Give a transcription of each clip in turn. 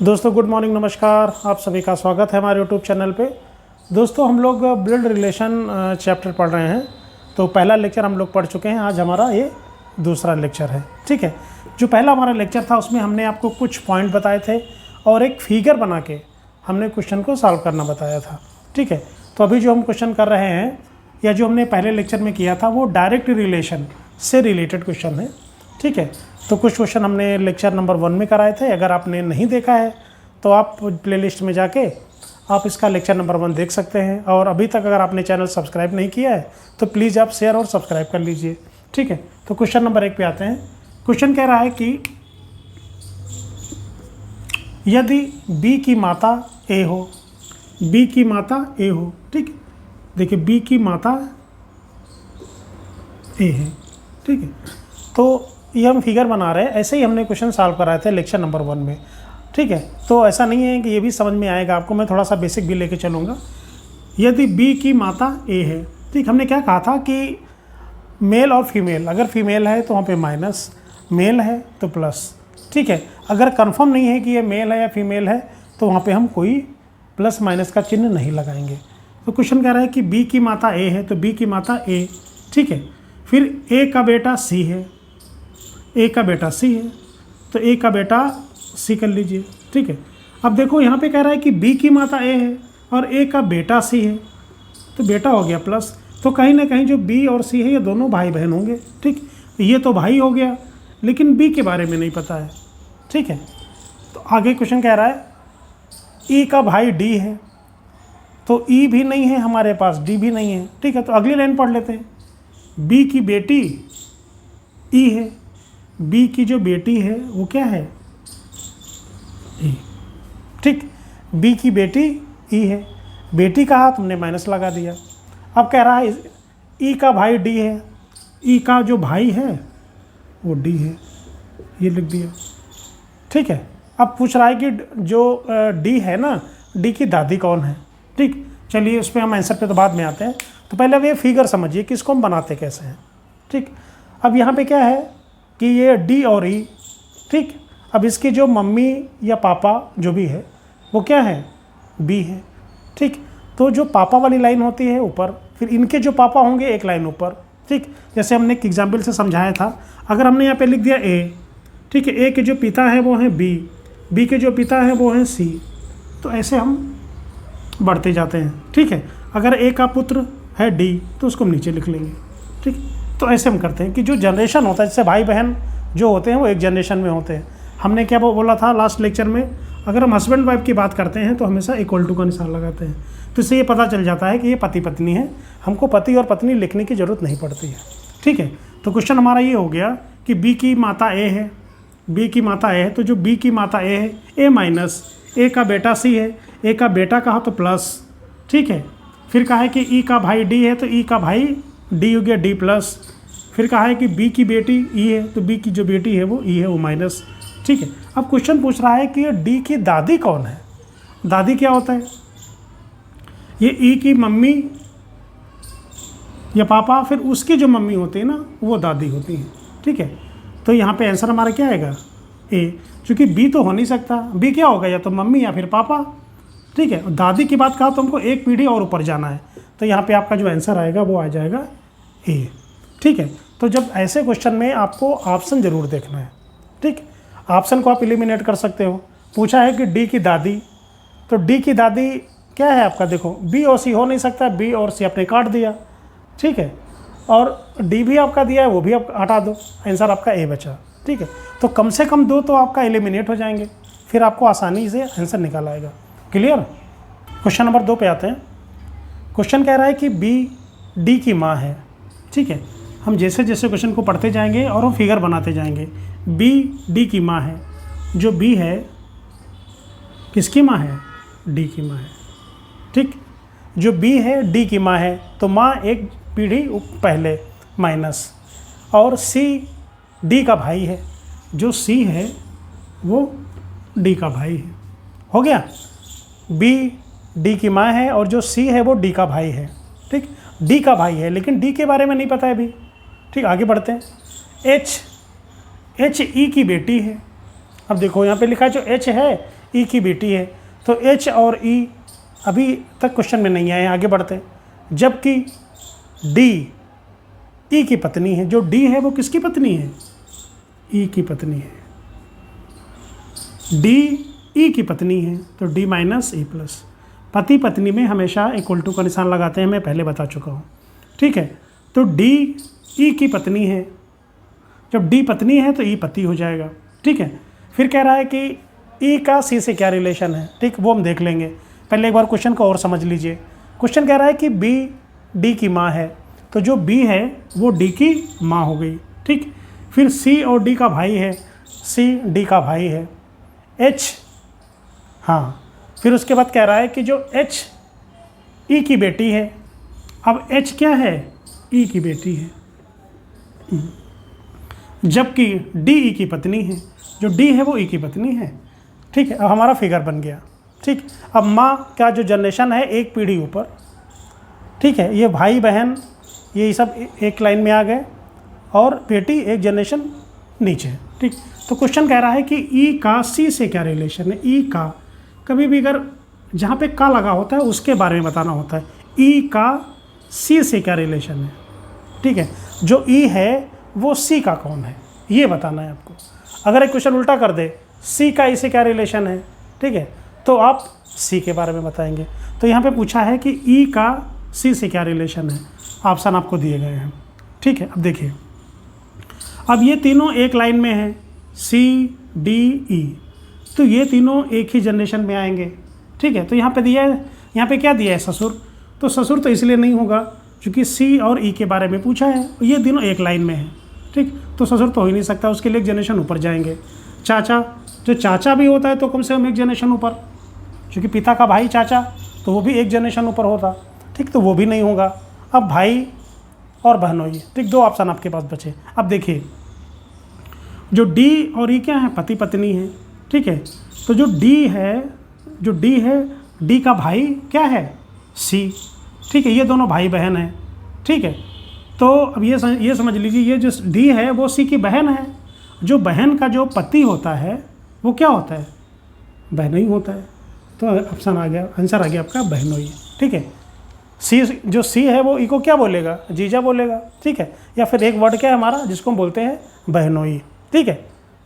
दोस्तों good morning, नमस्कार। आप सभी का स्वागत है हमारे यूट्यूब चैनल पे। दोस्तों हम लोग ब्लड रिलेशन चैप्टर पढ़ रहे हैं। तो पहला लेक्चर हम लोग पढ़ चुके हैं, आज हमारा ये दूसरा लेक्चर है। ठीक है, जो पहला हमारा लेक्चर था उसमें हमने आपको कुछ पॉइंट बताए थे और एक फिगर बना के हमने क्वेश्चन को सॉल्व करना बताया था। ठीक है, तो अभी जो हम क्वेश्चन कर रहे हैं या जो हमने पहले लेक्चर में किया था वो डायरेक्ट रिलेशन से रिलेटेड क्वेश्चन है। ठीक है, तो कुछ क्वेश्चन हमने लेक्चर नंबर 1 में कराए थे। अगर आपने नहीं देखा है तो आप प्लेलिस्ट में जाके आप इसका लेक्चर नंबर 1 देख सकते हैं। और अभी तक अगर आपने चैनल सब्सक्राइब नहीं किया है तो प्लीज़ आप शेयर और सब्सक्राइब कर लीजिए। ठीक है, तो क्वेश्चन नंबर 1 पे आते हैं। क्वेश्चन कह रहा है कि यदि B की माता A हो, B की माता A हो। ठीक है, देखिए B की माता A है। ठीक है, तो ये हम फिगर बना रहे हैं, ऐसे ही हमने क्वेश्चन सॉल्व कराए थे लेक्चर नंबर 1 में। ठीक है, तो ऐसा नहीं है कि ये भी समझ में आएगा आपको, मैं थोड़ा सा बेसिक भी लेके चलूँगा। यदि B की माता A है, ठीक, हमने क्या कहा था कि मेल और फीमेल, अगर फीमेल है तो वहाँ पे माइनस, मेल है तो प्लस। ठीक है, अगर कंफर्म नहीं है कि ये मेल है या फीमेल है तो वहाँ पे हम कोई प्लस माइनस का चिन्ह नहीं लगाएंगे। तो क्वेश्चन कह रहा है कि B की माता A है तो B की माता A। ठीक है, फिर A का बेटा C है, A का बेटा C है तो A का बेटा C कर लीजिए। ठीक है, अब देखो यहाँ पे कह रहा है कि B की माता A है और A का बेटा C है तो बेटा हो गया प्लस। तो कहीं ना कहीं जो B और C है ये दोनों भाई बहन होंगे। ठीक, ये तो भाई हो गया लेकिन B के बारे में नहीं पता है। ठीक है, तो आगे क्वेश्चन कह रहा है E का भाई D है तो E भी नहीं है हमारे पास, D भी नहीं है। ठीक है, तो अगली लाइन पढ़ लेते हैं। B की बेटी E है, B की जो बेटी है वो क्या है, E। ठीक, B की बेटी E है, बेटी का हाथ हमने माइनस लगा दिया। अब कह रहा है E का भाई D है, E का जो भाई है वो D है, ये लिख दिया। ठीक है, अब पूछ रहा है कि जो D है ना, D की दादी कौन है। ठीक, चलिए उस पर हम आंसर पे तो बाद में आते हैं। तो पहले अब ये फिगर समझिए कि इसको हम बनाते कैसे हैं। ठीक, अब यहाँ पे क्या है कि ये D और E। ठीक, अब इसकी जो मम्मी या पापा जो भी है वो क्या है, B है। ठीक, तो जो पापा वाली लाइन होती है ऊपर, फिर इनके जो पापा होंगे एक लाइन ऊपर। ठीक, जैसे हमने एक एग्जाम्पल से समझाया था, अगर हमने यहाँ पे लिख दिया A। ठीक है, A के जो पिता हैं वो हैं B, B के जो पिता हैं वो हैं C। तो ऐसे हम बढ़ते जाते हैं। ठीक है, अगर A का पुत्र है D तो उसको हम नीचे लिख लेंगे। ठीक, तो ऐसे हम करते हैं कि जो जनरेशन होता है, जैसे भाई बहन जो होते हैं वो एक जनरेशन में होते हैं। हमने क्या बोला था लास्ट लेक्चर में, अगर हम हस्बैंड वाइफ की बात करते हैं तो हमेशा इक्वल टू का निशान लगाते हैं। तो इससे ये पता चल जाता है कि ये पति पत्नी है, हमको पति और पत्नी लिखने की ज़रूरत नहीं पड़ती है। ठीक है, तो क्वेश्चन हमारा ये हो गया कि B की माता A है, B की माता A है तो जो B की माता A है A माइनस, A का बेटा C है, A का बेटा कहा तो प्लस। ठीक है, फिर कहा है कि E का भाई D है तो E का भाई D हो गया D प्लस। फिर कहा है कि B की बेटी E है तो B की जो बेटी है वो E है, वो माइनस। ठीक है, अब क्वेश्चन पूछ रहा है कि ये D की दादी कौन है। दादी क्या होता है, ये E की मम्मी या पापा, फिर उसकी जो मम्मी होती है ना वो दादी होती है। ठीक है, तो यहाँ पे आंसर हमारा क्या आएगा, A। क्योंकि B तो हो नहीं सकता, B क्या होगा, या तो मम्मी या फिर पापा। ठीक है, दादी की बात कहा तो हमको एक पीढ़ी और ऊपर जाना है, तो यहाँ पे आपका जो आंसर आएगा वो आ जाएगा A। ठीक है, तो जब ऐसे क्वेश्चन में आपको ऑप्शन ज़रूर देखना है। ठीक, ऑप्शन को आप एलिमिनेट कर सकते हो। पूछा है कि D की दादी, तो D की दादी क्या है आपका, देखो B और C हो नहीं सकता, B और C आपने काट दिया। ठीक है, और D भी आपका दिया है वो भी आप हटा दो, आंसर आपका A बचा। ठीक है, तो कम से कम 2 तो आपका एलिमिनेट हो जाएंगे, फिर आपको आसानी से आंसर निकाल आएगा। क्लियर। क्वेश्चन नंबर 2 पे आते हैं। क्वेश्चन कह रहा है कि B D की माँ है। ठीक है, हम जैसे जैसे क्वेश्चन को पढ़ते जाएंगे और हम फिगर बनाते जाएंगे। B D की माँ है, जो B है किसकी माँ है, D की माँ है। ठीक, जो B है D की माँ है तो माँ एक पीढ़ी पहले माइनस, और C D का भाई है, जो C है वो D का भाई है। हो गया, B D की माँ है और जो C है वो D का भाई है। ठीक, D का भाई है लेकिन D के बारे में नहीं पता है अभी। ठीक, आगे बढ़ते हैं। H E की बेटी है अब देखो यहाँ पे लिखा है जो H है E की बेटी है, तो H और E अभी तक क्वेश्चन में नहीं आए, आगे बढ़ते हैं। जबकि D E की पत्नी है, जो D है वो किसकी पत्नी है? E की पत्नी है। D E की पत्नी है तो D माइनस E प्लस। पति पत्नी में हमेशा इक्वल टू का निशान लगाते हैं, मैं पहले बता चुका हूँ, ठीक है। तो D E की पत्नी है, जब D पत्नी है तो E पति हो जाएगा, ठीक है। फिर कह रहा है कि E का C से क्या रिलेशन है, ठीक, वो हम देख लेंगे। पहले एक बार क्वेश्चन को और समझ लीजिए। क्वेश्चन कह रहा है कि B D की माँ है, तो जो B है वो D की माँ हो गई, ठीक। फिर C और D का भाई है, C D का भाई है। H, हाँ, फिर उसके बाद कह रहा है कि जो H E की बेटी है, अब H क्या है? E की बेटी है, जबकि D E की पत्नी है, जो D है वो E की पत्नी है, ठीक है। अब हमारा फिगर बन गया, ठीक। अब माँ का जो जनरेशन है एक पीढ़ी ऊपर, ठीक है, ये भाई बहन ये सब एक लाइन में आ गए और बेटी एक जनरेशन नीचे, ठीक। तो क्वेश्चन कह रहा है कि E का C से क्या रिलेशन है। E का कभी भी अगर जहाँ पे का लगा होता है उसके बारे में बताना होता है। E का C से क्या रिलेशन है, ठीक है। जो E है वो C का कौन है ये बताना है आपको। अगर एक क्वेश्चन उल्टा कर दे, C का E से क्या रिलेशन है, ठीक है, तो आप C के बारे में बताएंगे। तो यहाँ पे पूछा है कि E का C से क्या रिलेशन है, ऑप्शन आपको दिए गए हैं, ठीक है। अब देखिए, अब ये तीनों एक लाइन में हैं, C D E, तो ये तीनों एक ही जनरेशन में आएंगे, ठीक है। तो यहाँ पे दिया है, यहाँ पे क्या दिया है? ससुर। तो ससुर तो इसलिए नहीं होगा क्योंकि C और E के बारे में पूछा है, ये तीनों एक लाइन में हैं, ठीक। तो ससुर तो हो ही नहीं सकता, उसके लिए एक जनरेशन ऊपर जाएंगे। चाचा, जो चाचा भी होता है तो कम से कम एक जनरेशन ऊपर, क्योंकि पिता का भाई चाचा तो वो भी एक जनरेशन ऊपर होता, ठीक, तो वो भी नहीं होगा। अब भाई और बहनोई, ठीक, दो ऑप्शन आपके पास बचे। अब देखिए, जो D और E क्या है? पति पत्नी है, ठीक है। तो जो D है, D का भाई क्या है? C, ठीक है, ये दोनों भाई बहन हैं, ठीक है। तो अब ये समझ लीजिए, ये जो D है वो C की बहन है। जो बहन का जो पति होता है वो क्या होता है? बहनोई होता है। तो ऑप्शन आ गया, आंसर आ गया आपका बहनोई, ठीक है। जो C है वो E को क्या बोलेगा? जीजा बोलेगा, ठीक है। या फिर एक वर्ड क्या है हमारा जिसको हम बोलते हैं बहनोई, ठीक है।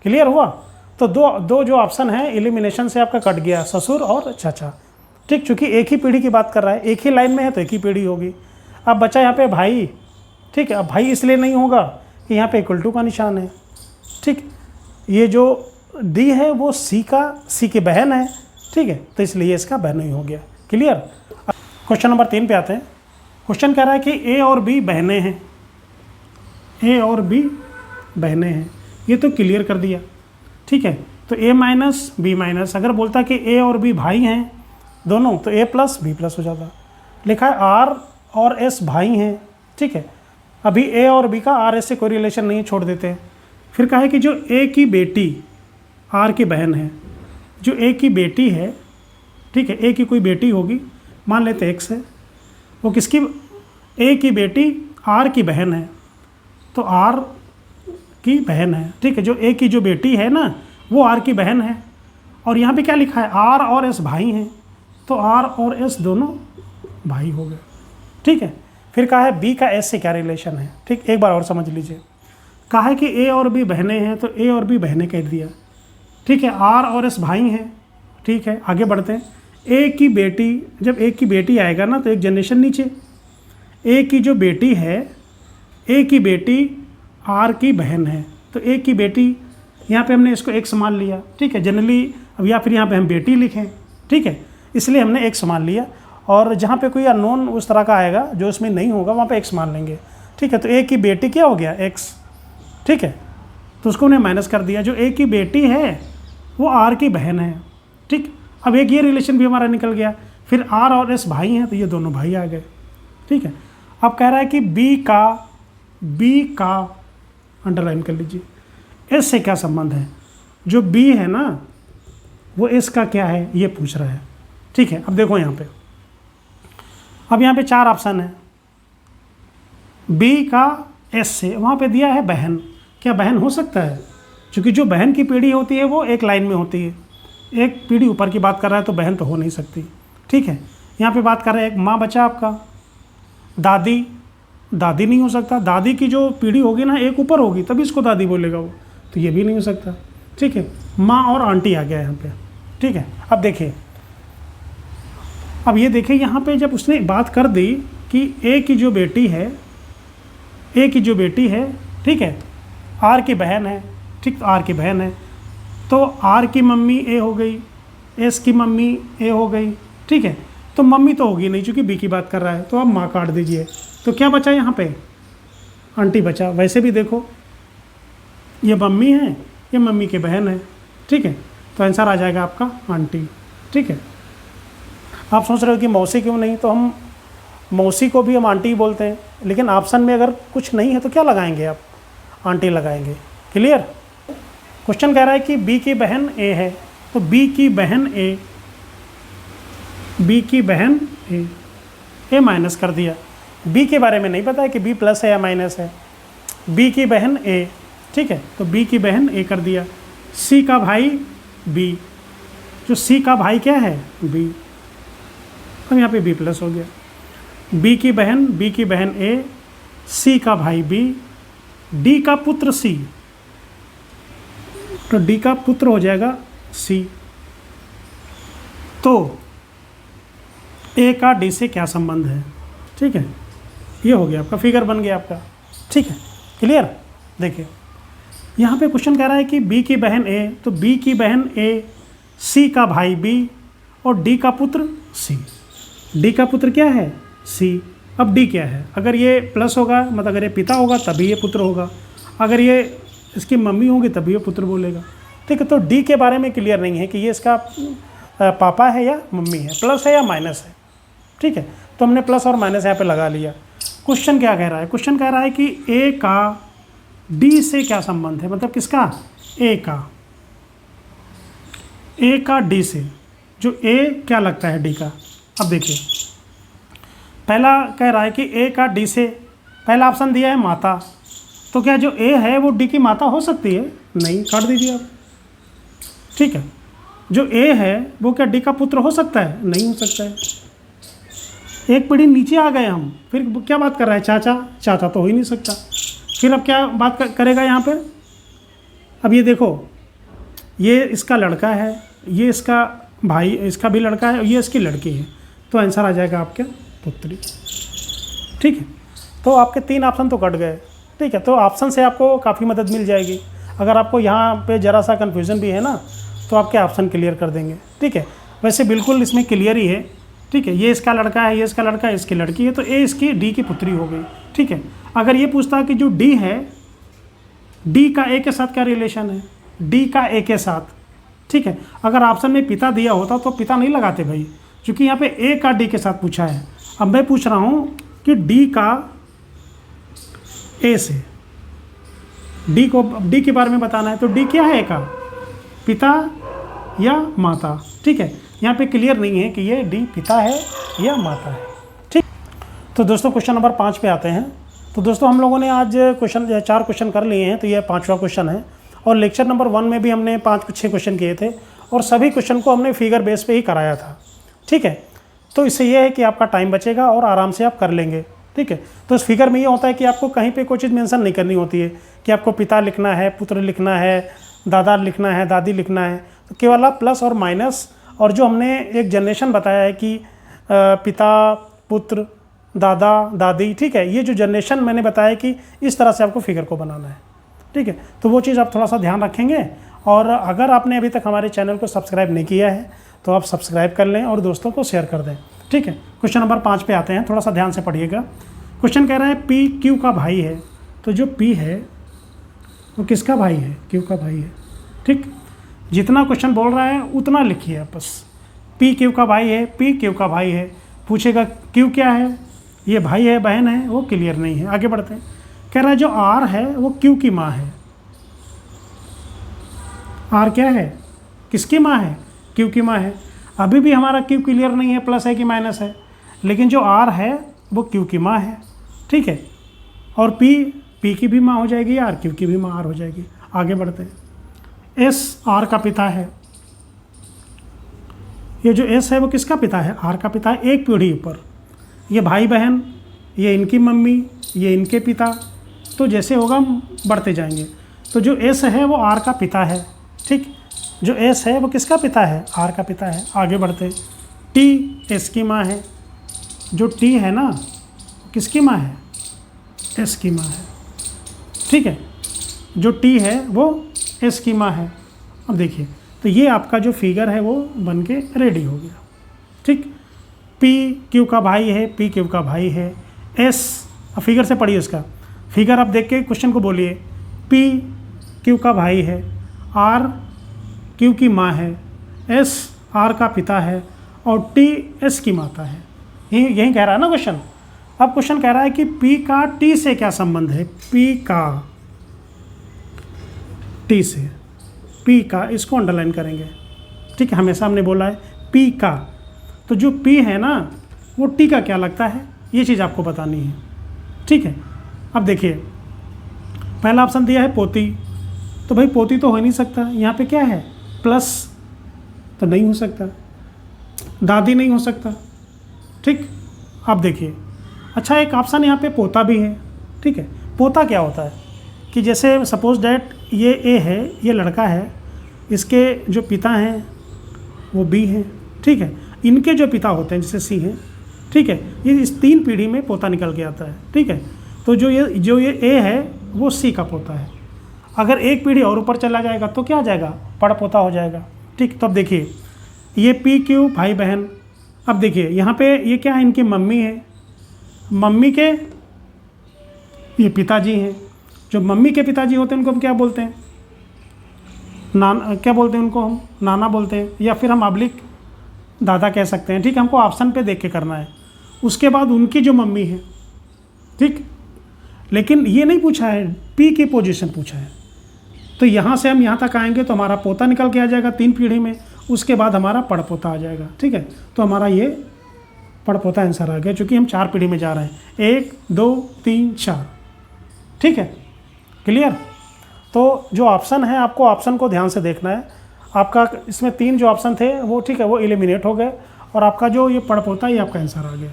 क्लियर हुआ? तो दो जो ऑप्शन है एलिमिनेशन से आपका कट गया, ससुर और चाचा, ठीक। चूँकि एक ही पीढ़ी की बात कर रहा है, एक ही लाइन में है तो एक ही पीढ़ी होगी। अब बचा यहाँ पे भाई, ठीक है। अब भाई इसलिए नहीं होगा कि यहाँ पे इक्वल टू का निशान है, ठीक। ये जो D है वो C की बहन है, ठीक है, तो इसलिए इसका बहनोई हो गया। क्लियर? क्वेश्चन नंबर 3 पे आते हैं। क्वेश्चन कह रहा है कि A और B बहनें हैं, A और B बहनें हैं, ये तो क्लियर कर दिया, ठीक है। तो A माइनस B माइनस, अगर बोलता कि A और B भाई हैं दोनों तो A प्लस B प्लस हो जाता। लिखा है R और S भाई हैं, ठीक है। अभी A और B का R S से कोई रिलेशन नहीं है, छोड़ देते हैं। फिर कहा है कि जो A की बेटी R की बहन है, जो A की बेटी है, ठीक है, A की कोई बेटी होगी, मान लेते X है, वो किसकी? A की बेटी R की बहन है, तो R की बहन है, ठीक है। जो A की जो बेटी है ना वो R की बहन है। और यहाँ पे क्या लिखा है? R और S भाई हैं, तो R और S दोनों भाई हो गए, ठीक है। फिर कहा है B का S से क्या रिलेशन है, ठीक, एक बार और समझ लीजिए। कहा है कि A और B बहनें हैं, तो A और B बहनें कह दिया, ठीक है। R और S भाई हैं, ठीक है। आगे बढ़ते हैं। A की बेटी, जब A की बेटी आएगा ना तो एक जनरेशन नीचे, A की जो बेटी है, A की बेटी R की बहन है, तो A की बेटी, यहाँ पे हमने इसको X मान लिया, ठीक है। जनरली अब या फिर यहाँ पे हम बेटी लिखें, ठीक है, इसलिए हमने X मान लिया। और जहाँ पे कोई अननोन उस तरह का आएगा जो इसमें नहीं होगा वहाँ पे X मान लेंगे, ठीक है। तो A की बेटी क्या हो गया? X, ठीक है। तो उसको उन्हें माइनस कर दिया। जो A की बेटी है वो R की बहन है, ठीक। अब एक ये रिलेशन भी हमारा निकल गया। फिर R और S भाई हैं, तो ये दोनों भाई आ गए, ठीक है। अब कह रहा है कि B का अंडरलाइन कर लीजिए, S से क्या संबंध है? जो B है ना वो S का क्या है ये पूछ रहा है, ठीक है। अब देखो यहाँ पे, अब यहाँ पे 4 ऑप्शन है। B का S से, वहाँ पे दिया है बहन, क्या बहन हो सकता है? क्योंकि जो बहन की पीढ़ी होती है वो एक लाइन में होती है, एक पीढ़ी ऊपर की बात कर रहा है तो बहन तो हो नहीं सकती। ठीक है, यहाँ पे बात कर रहे हैं एक माँ बचा आपका, दादी, दादी नहीं हो सकता, दादी की जो पीढ़ी होगी ना एक ऊपर होगी तभी इसको दादी बोलेगा वो, तो ये भी नहीं हो सकता। ठीक है, माँ और आंटी आ गया यहाँ पे। ठीक है, अब देखिए, अब ये देखिए यहाँ पे जब उसने बात कर दी कि ए की जो बेटी है, ए की जो बेटी है, ठीक है, आर की बहन है, ठीक, आर की बहन है, तो आर की मम्मी ए हो गई, एस की मम्मी ए हो गई। ठीक है, तो मम्मी तो होगी नहीं क्योंकि बी की बात कर रहा है, तो आप माँ काट दीजिए, तो क्या बचा यहाँ पे, आंटी बचा। वैसे भी देखो ये मम्मी है, ये मम्मी की बहन है। ठीक है, तो आंसर आ जाएगा आपका आंटी। ठीक है, आप सोच रहे हो कि मौसी क्यों नहीं, तो हम मौसी को भी हम आंटी ही बोलते हैं, लेकिन ऑप्शन में अगर कुछ नहीं है तो क्या लगाएंगे आप, आंटी लगाएंगे। क्लियर। क्वेश्चन कह रहा है कि बी की बहन ए है, तो बी की बहन ए, बी की बहन ए माइनस कर दिया। बी के बारे में नहीं पता है कि बी प्लस है या माइनस है, बी की बहन ए। ठीक है, तो बी की बहन ए कर दिया। सी का भाई बी, जो सी का भाई क्या है, बी, अब यहाँ पे बी प्लस हो गया। बी की बहन ए, सी का भाई बी, डी का पुत्र सी, तो डी का पुत्र हो जाएगा सी। तो ए का डी से क्या संबंध है। ठीक है, ये हो गया आपका, फिगर बन गया आपका। ठीक है, क्लियर। देखिए यहाँ पे क्वेश्चन कह रहा है कि बी की बहन ए, तो बी की बहन ए, सी का भाई बी और डी का पुत्र सी। डी का पुत्र क्या है, सी। अब डी क्या है, अगर ये प्लस होगा मतलब अगर ये पिता होगा तभी ये पुत्र होगा, अगर ये इसकी मम्मी होगी तभी ये पुत्र बोलेगा। ठीक है, तो डी के बारे में क्लियर नहीं है कि ये इसका पापा है या मम्मी है, प्लस है या माइनस है। ठीक है, तो हमने प्लस और माइनस यहाँ पे लगा लिया। क्वेश्चन क्या कह रहा है, क्वेश्चन कह रहा है कि ए का डी से क्या संबंध है, मतलब किसका, ए का डी से, जो ए क्या लगता है डी का। अब देखिए पहला कह रहा है कि ए का डी से, पहला ऑप्शन दिया है माता, तो क्या जो ए है वो डी की माता हो सकती है, नहीं, काट दीजिए आप। ठीक है, जो ए है वो क्या डी का पुत्र हो सकता है, नहीं हो सकता है। एक पीढ़ी नीचे आ गए हम, फिर क्या बात कर रहा है, चाचा, चाचा तो हो ही नहीं सकता। फिर अब क्या बात करेगा यहाँ पे, अब ये देखो, ये इसका लड़का है, ये इसका भाई, इसका भी लड़का है, और ये इसकी लड़की है, तो आंसर आ जाएगा आपके पुत्री। ठीक है, तो आपके 3 ऑप्शन तो कट गए। ठीक है, तो ऑप्शन से आपको काफ़ी मदद मिल जाएगी। अगर आपको यहाँ पे ज़रा सा कन्फ्यूज़न भी है ना, तो आपके ऑप्शन क्लियर कर देंगे। ठीक है, वैसे बिल्कुल इसमें क्लियर ही है। ठीक है, ये इसका लड़का है, ये इसका लड़का है, इसकी लड़की है, तो ए इसकी डी की पुत्री हो गई। ठीक है, अगर ये पूछता कि जो डी है, डी का ए के साथ क्या रिलेशन है, डी का ए के साथ। ठीक है, अगर ऑप्शन में पिता दिया होता तो पिता नहीं लगाते भाई, क्योंकि यहाँ पे ए का डी के साथ पूछा है। अब मैं पूछ रहा हूँ कि डी का ए से, डी को, डी के बारे में बताना है, तो डी क्या है, ए का पिता या माता। ठीक है, यहाँ पे क्लियर नहीं है कि ये डी पिता है या माता है। ठीक, तो दोस्तों क्वेश्चन नंबर 5 पे आते हैं। तो दोस्तों हम लोगों ने आज क्वेश्चन 4 क्वेश्चन कर लिए हैं, तो ये 5वां क्वेश्चन है। और लेक्चर नंबर 1 में भी हमने 5-6 क्वेश्चन किए थे, और सभी क्वेश्चन को हमने फिगर बेस पे ही कराया था। ठीक है, तो इससे ये है कि आपका टाइम बचेगा और आराम से आप कर लेंगे। ठीक है, तो इस फिगर में ये होता है कि आपको कहीं पे कोई चीज़ मेंशन नहीं करनी होती है कि आपको पिता लिखना है, पुत्र लिखना है, दादा लिखना है, दादी लिखना है, तो केवल आप प्लस और माइनस, और जो हमने एक जनरेशन बताया है कि पिता, पुत्र, दादा, दादी। ठीक है, ये जो जनरेशन मैंने बताया कि इस तरह से आपको फिगर को बनाना है। ठीक है, तो वो चीज़ आप थोड़ा सा ध्यान रखेंगे। और अगर आपने अभी तक हमारे चैनल को सब्सक्राइब नहीं किया है तो आप सब्सक्राइब कर लें और दोस्तों को शेयर कर दें। ठीक है, क्वेश्चन नंबर 5 पे आते हैं, थोड़ा सा ध्यान से पढ़िएगा। क्वेश्चन कह रहा है पी क्यू का भाई है, तो जो पी है वो किसका भाई है, क्यू का भाई है। ठीक, जितना क्वेश्चन बोल रहा है उतना लिखिए आप बस। पी क्यू का भाई है, पी क्यू का भाई है, पूछेगा क्यू क्या है, ये भाई है बहन है, वो क्लियर नहीं है। आगे बढ़ते हैं, कह रहा है जो आर है वो क्यू की माँ है। आर क्या है, किसकी माँ है, क्यू की माँ है। अभी भी हमारा क्यू क्लियर नहीं है, प्लस है कि माइनस है, लेकिन जो आर है वो क्यू की माँ है। ठीक है, और पी की भी माँ हो जाएगी, आर क्यू की भी माँ आर हो जाएगी। आगे बढ़ते हैं, एस आर का पिता है। ये जो एस है वो किसका पिता है? आर का पिता है, एक पीढ़ी ऊपर। ये भाई बहन, ये इनकी मम्मी, ये इनके पिता, तो जैसे होगा हम बढ़ते जाएंगे। तो जो एस है वो आर का पिता है, ठीक। जो एस है वो किसका पिता है? आर का पिता है। आगे बढ़ते, टी एस की माँ है। जो टी है ना, किसकी माँ है? एस की माँ है, ठीक है। जो टी है वो एस की माँ है। अब देखिए, तो ये आपका जो फिगर है वो बन के रेडी हो गया, ठीक। पी क्यू का भाई है, पी क्यू का भाई है। एस, अब फिगर से पढ़िए उसका फिगर, आप देख के क्वेश्चन को बोलिए। पी क्यू का भाई है, आर क्यू की माँ है, एस आर का पिता है और टी एस की माता है। यही कह रहा है ना क्वेश्चन। अब क्वेश्चन कह रहा है कि पी का टी से क्या संबंध है? पी का टी से, पी का, इसको अंडरलाइन करेंगे, ठीक है। हमेशा हमने बोला है पी का, तो जो पी है ना वो टी का क्या लगता है, ये चीज़ आपको बतानी है, ठीक है। अब देखिए, पहला ऑप्शन दिया है पोती, तो भाई पोती तो हो ही नहीं सकता। यहाँ पे क्या है? प्लस, तो नहीं हो सकता। दादी नहीं हो सकता, ठीक। अब देखिए, अच्छा एक ऑप्शन यहाँ पे पोता भी है, ठीक है। पोता क्या होता है कि जैसे सपोज डैट ये ए है, ये लड़का है, इसके जो पिता हैं वो बी हैं, ठीक है। इनके जो पिता होते हैं जैसे सी हैं, ठीक है, ये इस 3 पीढ़ी में पोता निकल के आता है, ठीक है। तो जो ये ए है वो सी का पोता है। अगर एक पीढ़ी और ऊपर चला जाएगा तो क्या आ जाएगा? पड़ पोता हो जाएगा, ठीक। तो अब देखिए, ये पी क्यू भाई बहन। अब देखिए यहाँ पे ये क्या है? इनकी मम्मी है, मम्मी के ये पिताजी हैं। जो मम्मी के पिताजी होते हैं उनको हम क्या बोलते हैं? क्या बोलते हैं उनको? हम नाना बोलते हैं, या फिर हम अब्लिक दादा कह सकते हैं, ठीक। हमको ऑप्शन पे देख के करना है। उसके बाद उनकी जो मम्मी है, ठीक। लेकिन ये नहीं पूछा है, पी की पोजीशन पूछा है। तो यहाँ से हम यहाँ तक आएंगे तो हमारा पोता निकल के आ जाएगा 3 पीढ़ी में, उसके बाद हमारा पड़पोता आ जाएगा, ठीक है। तो हमारा ये पड़पोता आंसर आ गया, चूँकि हम 4 पीढ़ी में जा रहे हैं, 1 2 3 4, ठीक है। क्लियर? तो जो ऑप्शन है, आपको ऑप्शन को ध्यान से देखना है। आपका इसमें 3 जो ऑप्शन थे वो, ठीक है, वो एलिमिनेट हो गए और आपका जो ये पड़पोता, ये आपका आंसर आ गया,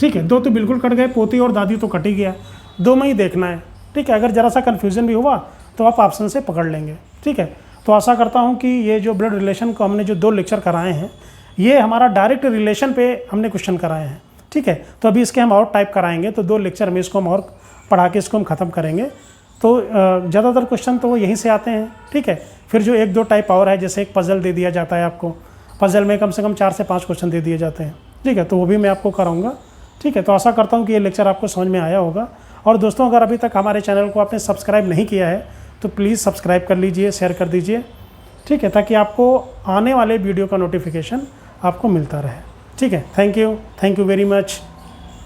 ठीक है। 2 तो बिल्कुल कट गए, पोती और दादी तो कट ही गया, 2 में ही देखना है, ठीक है। अगर ज़रा सा कन्फ्यूज़न भी हुआ तो आप ऑप्शन से पकड़ लेंगे, ठीक है। तो आशा करता हूँ कि ये जो ब्लड रिलेशन को हमने जो 2 लेक्चर कराए हैं, ये हमारा डायरेक्ट रिलेशन पे हमने क्वेश्चन कराए हैं, ठीक है। तो अभी इसके हम और टाइप कराएंगे, तो 2 लेक्चर में इसको हम और पढ़ा के इसको हम ख़त्म करेंगे। तो ज़्यादातर क्वेश्चन तो यहीं से आते हैं, ठीक है। फिर जो 1-2 टाइप और है, जैसे एक पज़ल दे दिया जाता है आपको, पज़ल में कम से कम 4 से 5 क्वेश्चन दे दिए जाते हैं, ठीक है। तो वो भी मैं आपको कराऊंगा, ठीक है। तो आशा करता हूँ कि ये लेक्चर आपको समझ में आया होगा। और दोस्तों, अगर अभी तक हमारे चैनल को आपने सब्सक्राइब नहीं किया है तो प्लीज़ सब्सक्राइब कर लीजिए, शेयर कर दीजिए, ठीक है, ताकि आपको आने वाले वीडियो का नोटिफिकेशन आपको मिलता रहे, ठीक है। Thank you very much.